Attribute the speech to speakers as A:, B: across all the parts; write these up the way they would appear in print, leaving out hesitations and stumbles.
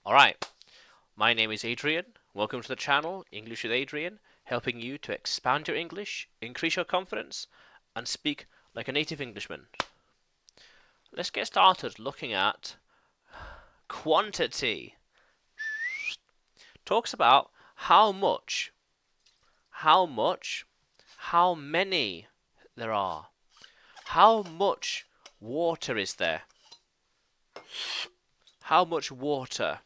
A: Alright, my name is Adrian. Welcome to the channel, English with Adrian, helping you to expand your English, increase your confidence, and speak like a native Englishman. Let's get started looking at quantity. Talks about how much, how many there are. How much water is there? How much water?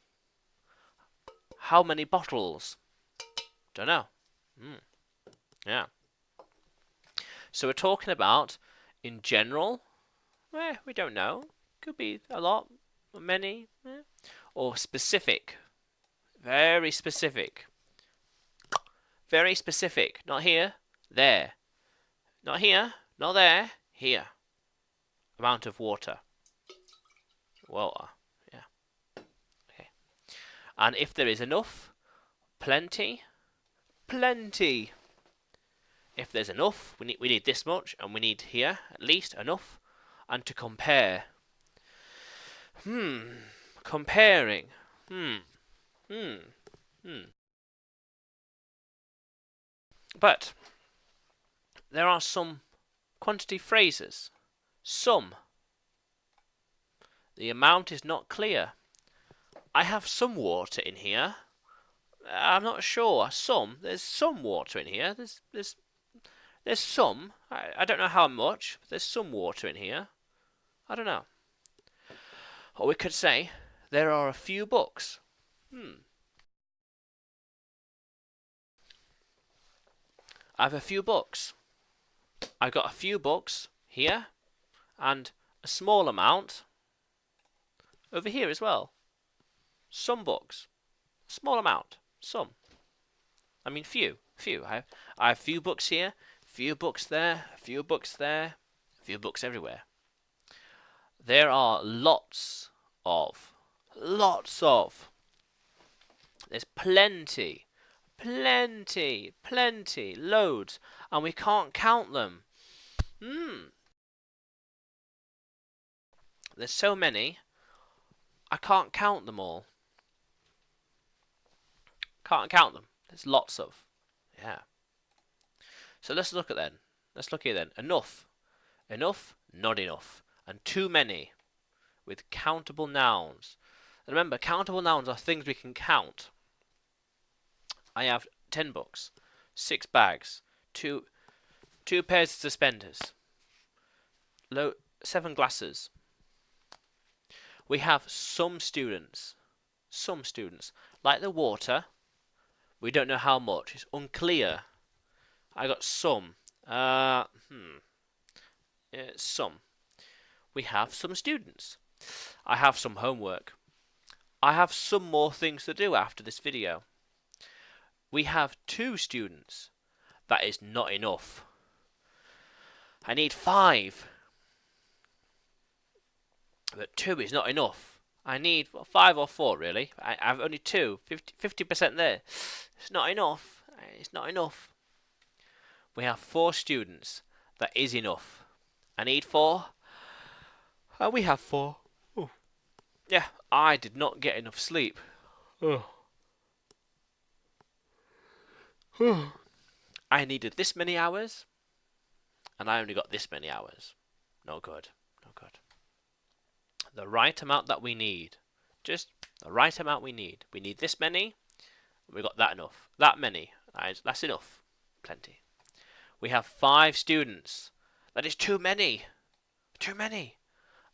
A: How many bottles? Don't know. Yeah. So we're talking about, in general, we don't know. Could be a lot, many, or specific. Very specific. Very specific. Not here, there. Not here, not there, here. Amount of water. Water. Yeah. Okay. And if there is enough, plenty, plenty. If there's enough, we need this much, and we need here at least enough. And to compare. Comparing. But there are some quantity phrases. Some. The amount is not clear. I have some water in here. I'm not sure. There's some water in here. There's some. I don't know how much, but there's some water in here. I don't know. Or we could say, there are a few books. I have a few books. I've got a few books here, and a small amount over here as well. Some books. Small amount. Some. I mean few. I have few books here, few books there, a few books there, a few books everywhere. There are lots of. There's plenty, loads, and we can't count them. There's so many, I can't count them all. Can't count them. There's lots of. Yeah. So let's look at then. Let's look here then. Enough. Enough, not enough. And too many. With countable nouns. And remember, countable nouns are things we can count. I have 10 books, 6 bags, 2 pairs of suspenders, 7 glasses. We have some students, like the water. We don't know how much. It's unclear. I got some. Some. We have some students. I have some homework. I have some more things to do after this video. We have 2 students. That is not enough. I need 5. But 2 is not enough. I need 5 or 4 really. I have only 2. 50% there. It's not enough. It's not enough. We have 4 students. That is enough. I need 4. And we have 4. Ooh. Yeah, I did not get enough sleep. I needed this many hours, and I only got this many hours. No good. No good. The right amount that we need. Just the right amount we need. We need this many. We got that enough. That many. That's enough. Plenty. We have 5 students. That is too many. Too many.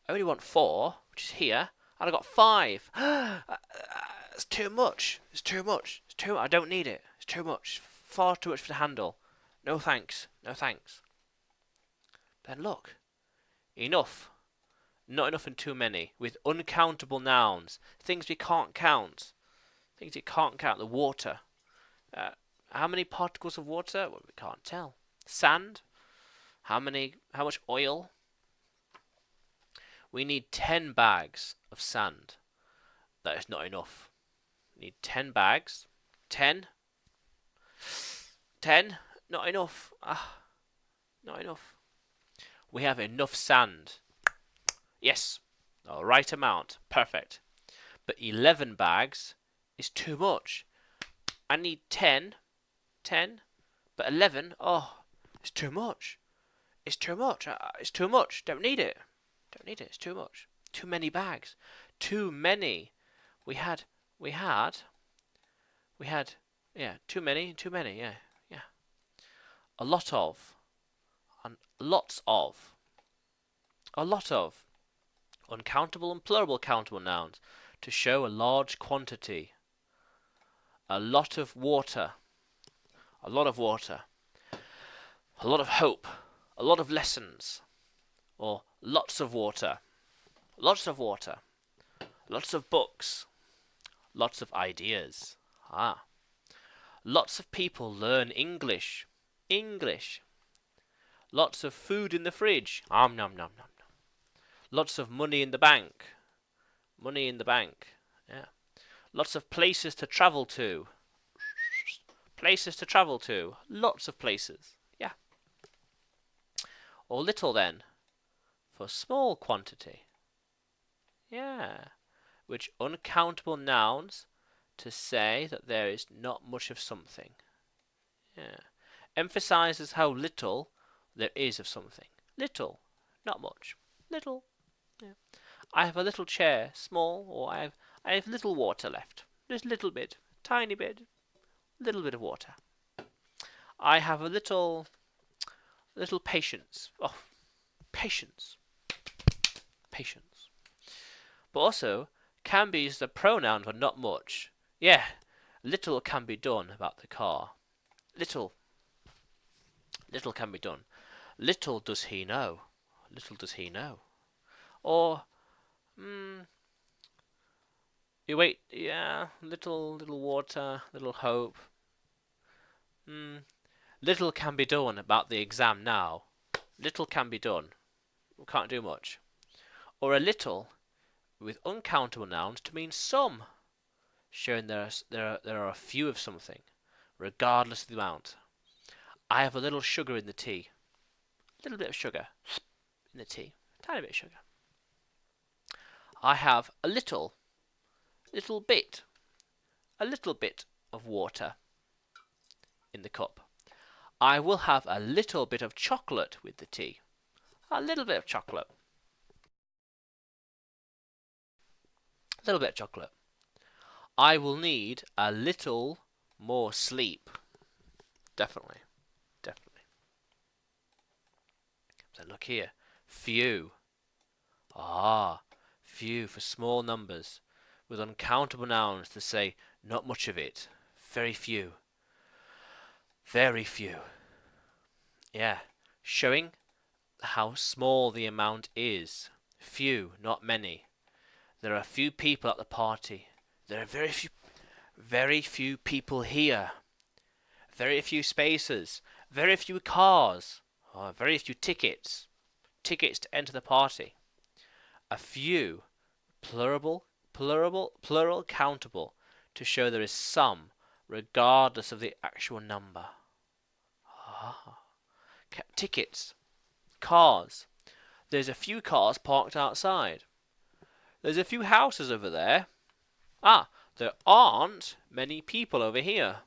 A: I only want 4, which is here, and I got 5. It's too much. It's too much. It's too. I don't need it. It's too much. Far too much for the handle. No thanks. No thanks. Then look. Enough. Not enough and too many. With uncountable nouns. Things we can't count. Things you can't count. The water. How many particles of water? Well, we can't tell. Sand. How much oil? We need 10 bags of sand. That is not enough. We need 10 bags. 10. 10. Not enough. Not enough. We have enough sand. Yes. The right amount. Perfect. but 11 bags is too much. I need 10, but 11, oh, it's too much. It's too much. It's too much. Don't need it. Don't need it. It's too much. Too many bags. Too many. We had, we had, yeah, too many, yeah, yeah. A lot of, and lots of, a lot of. Uncountable and plural countable nouns to show a large quantity. A lot of water. A lot of water. A lot of hope. A lot of lessons. Or lots of water. Lots of water. Lots of books. Lots of ideas. Lots of people learn English. English. Lots of food in the fridge. Nom nom nom nom. Lots of money in the bank. Money in the bank. Yeah. Lots of places to travel to. Places to travel to. Lots of places. Yeah. Or little then. For small quantity. Yeah. Which uncountable nouns to say that there is not much of something. Yeah. Emphasizes how little there is of something. Little. Not much. Little. Yeah. I have a little chair, small, or I have little water left. Just a little bit, tiny bit, little bit of water. I have a little patience. Oh, patience, patience. But also can be used as a pronoun for not much. Yeah, little can be done about the car. Little can be done. Little does he know. Little does he know. Or you wait, yeah, little water, little hope. Little can be done about the exam now. Little can be done. We can't do much. Or a little with uncountable nouns to mean some, showing there are a few of something, regardless of the amount. I have a little sugar in the tea. A little bit of sugar in the tea. Tiny bit of sugar. I have a little bit of water in the cup. I will have a little bit of chocolate with the tea. A little bit of chocolate. A little bit of chocolate. I will need a little more sleep. Definitely. Definitely. So look here. Few. Few for small numbers. With uncountable nouns to say not much of it. Very few. Very few. Yeah. Showing how small the amount is. Few, not many. There are few people at the party. There are very few people here. Very few spaces. Very few cars. Very few tickets. Tickets to enter the party. A few, plural countable, to show there is some, regardless of the actual number. Tickets. Cars. There's a few cars parked outside. There's a few houses over there. There aren't many people over here.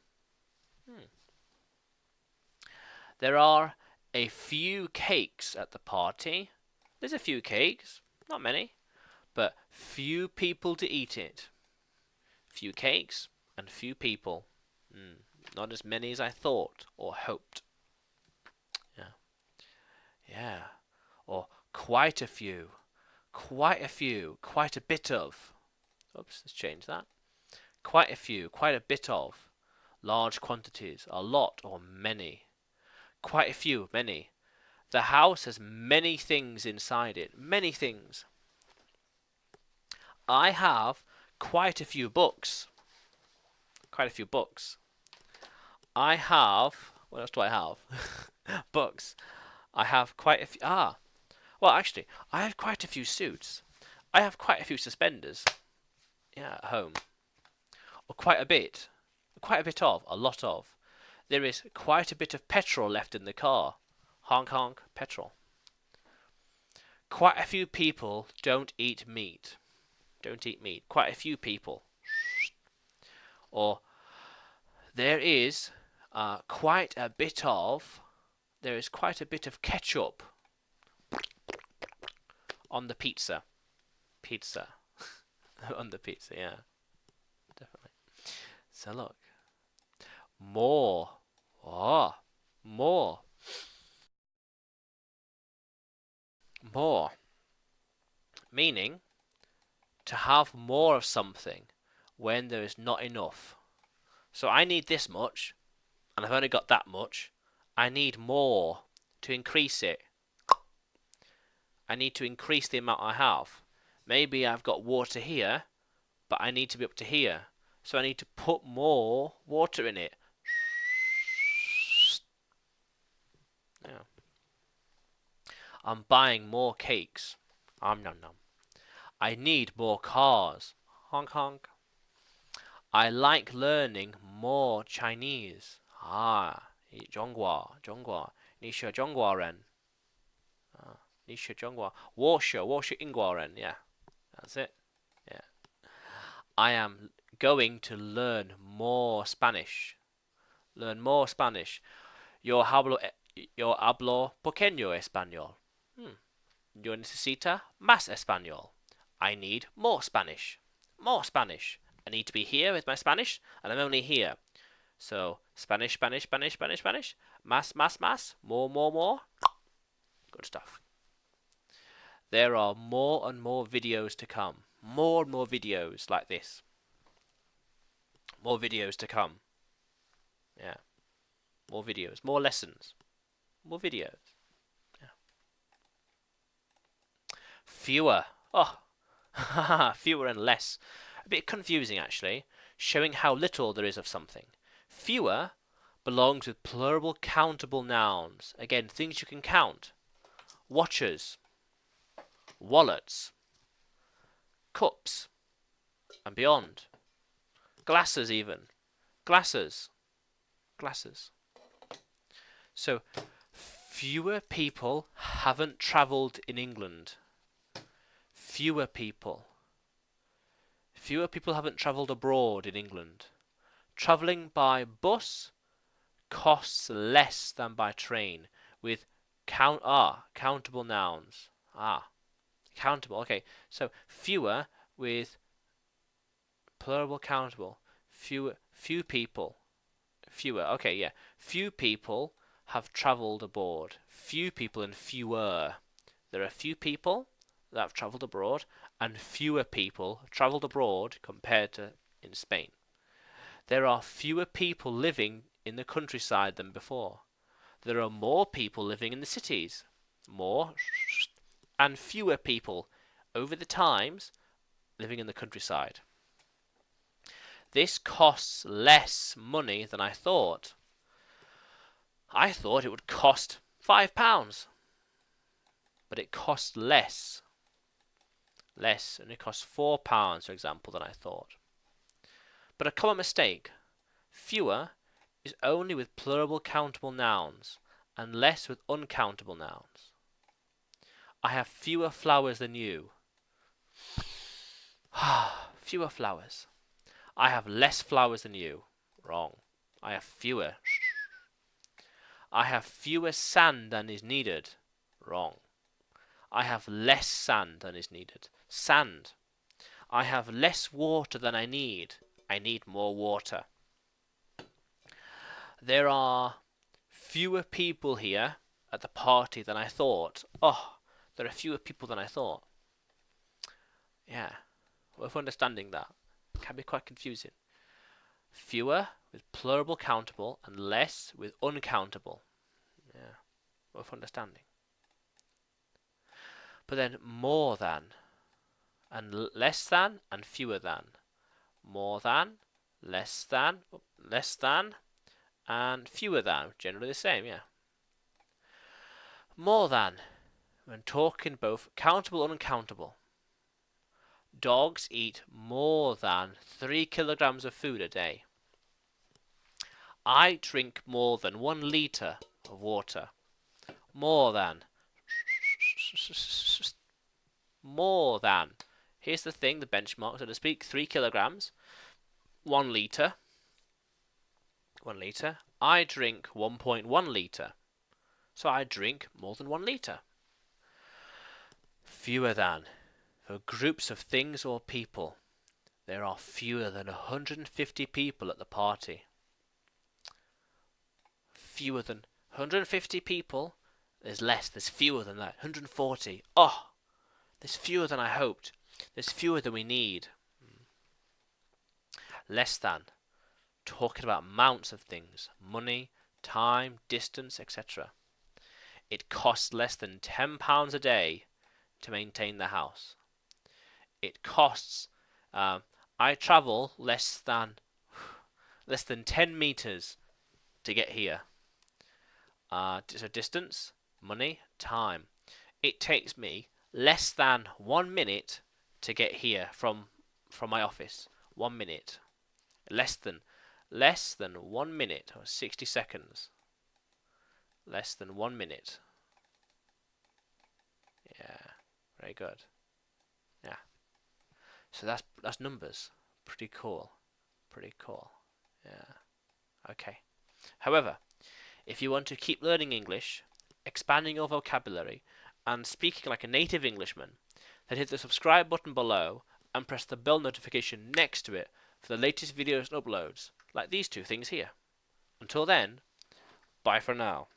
A: There are a few cakes at the party. There's a few cakes, not many, but few people to eat it. Few cakes and few people. Not as many as I thought or hoped. Yeah. Or quite a few. Quite a few. Quite a bit of. Oops, let's change that. Quite a few. Quite a bit of. Large quantities. A lot or many. Quite a few. Many. The house has many things inside it. Many things. I have quite a few books. Quite a few books. I have... What else do I have? Books. I have quite a few... Well, actually, I have quite a few suits. I have quite a few suspenders. Yeah, at home. Or quite a bit. Quite a bit of. A lot of. There is quite a bit of petrol left in the car. Honk honk, petrol. Quite a few people don't eat meat. don't eat meat. Quite a few people. Or there is quite a bit of ketchup on the pizza. Pizza. On the pizza, yeah. Definitely. So look. More. Oh, more. More. Meaning to have more of something when there is not enough. So I need this much, and I've only got that much. I need more to increase it. I need to increase the amount I have. Maybe I've got water here, but I need to be up to here. So I need to put more water in it. Yeah. I'm buying more cakes. Nom nom. I need more cars. Honk honk. I like learning more Chinese. 中国，你学中国人。你学中国，我是英国人。Yeah, that's it. Yeah. I am going to learn more Spanish. Learn more Spanish. Yo hablo pequeño español. Yo necesito más español. I need more Spanish. More Spanish. I need to be here with my Spanish, and I'm only here. So, Spanish, Spanish, Spanish, Spanish, Spanish. Más. More. Good stuff. There are more and more videos to come. More and more videos like this. More videos to come. Yeah. More videos. More lessons. More videos. Yeah. Fewer. Oh. Fewer and less. A bit confusing actually. Showing how little there is of something. Fewer belongs with plural countable nouns. Again, things you can count. Watches. Wallets. Cups. And beyond. Glasses even. Glasses. So, fewer people haven't travelled in England. Fewer people. Fewer people haven't travelled abroad in England. Travelling by bus costs less than by train with countable nouns. Countable. Okay, so fewer with plural countable. Few people. Fewer. Okay, yeah. Few people have travelled abroad. Few people and fewer. There are few people that have travelled abroad, and fewer people have travelled abroad compared to in Spain. There are fewer people living in the countryside than before. There are more people living in the cities. More and fewer people over the times living in the countryside. This costs less money than I thought. I thought it would cost £5, but it costs less. And it costs £4, for example, than I thought. But a common mistake. Fewer is only with plural countable nouns and less with uncountable nouns. I have fewer flowers than you. Fewer flowers. I have less flowers than you. Wrong. I have fewer. I have fewer sand than is needed. Wrong. I have less sand than is needed. Sand. I have less water than I need. I need more water. There are fewer people here at the party than I thought. There are fewer people than I thought. Yeah, worth understanding that. It can be quite confusing. Fewer with plural countable and less with uncountable. Yeah, worth understanding. But then more than and less than and fewer than. More than, less than, and fewer than. Generally the same, yeah. More than, when talking both countable and uncountable. Dogs eat more than 3 kilograms of food a day. I drink more than 1 litre of water. More than. More than. here's the thing, the benchmark, so to speak, 3 kilograms, 1 litre. 1 litre. I drink 1.1 litre. So I drink more than 1 litre. Fewer than. For groups of things or people, there are fewer than 150 people at the party. Fewer than 150 people, there's less, there's fewer than that. 140. Oh, there's fewer than I hoped. There's fewer than we need. Less than. Talking about amounts of things. Money, time, distance, etc. It costs less than £10 a day to maintain the house. It costs, I travel less than 10 meters to get here. So distance, money, time. It takes me less than 1 minute to get here from my office. 1 minute. Less than 1 minute, or 60 seconds. Less than 1 minute. Yeah, very good. Yeah. So that's numbers. Pretty cool. Pretty cool. Yeah. Okay. However, if you want to keep learning English, expanding your vocabulary, and speaking like a native Englishman, then hit the subscribe button below and press the bell notification next to it for the latest videos and uploads, like these two things here. Until then, bye for now.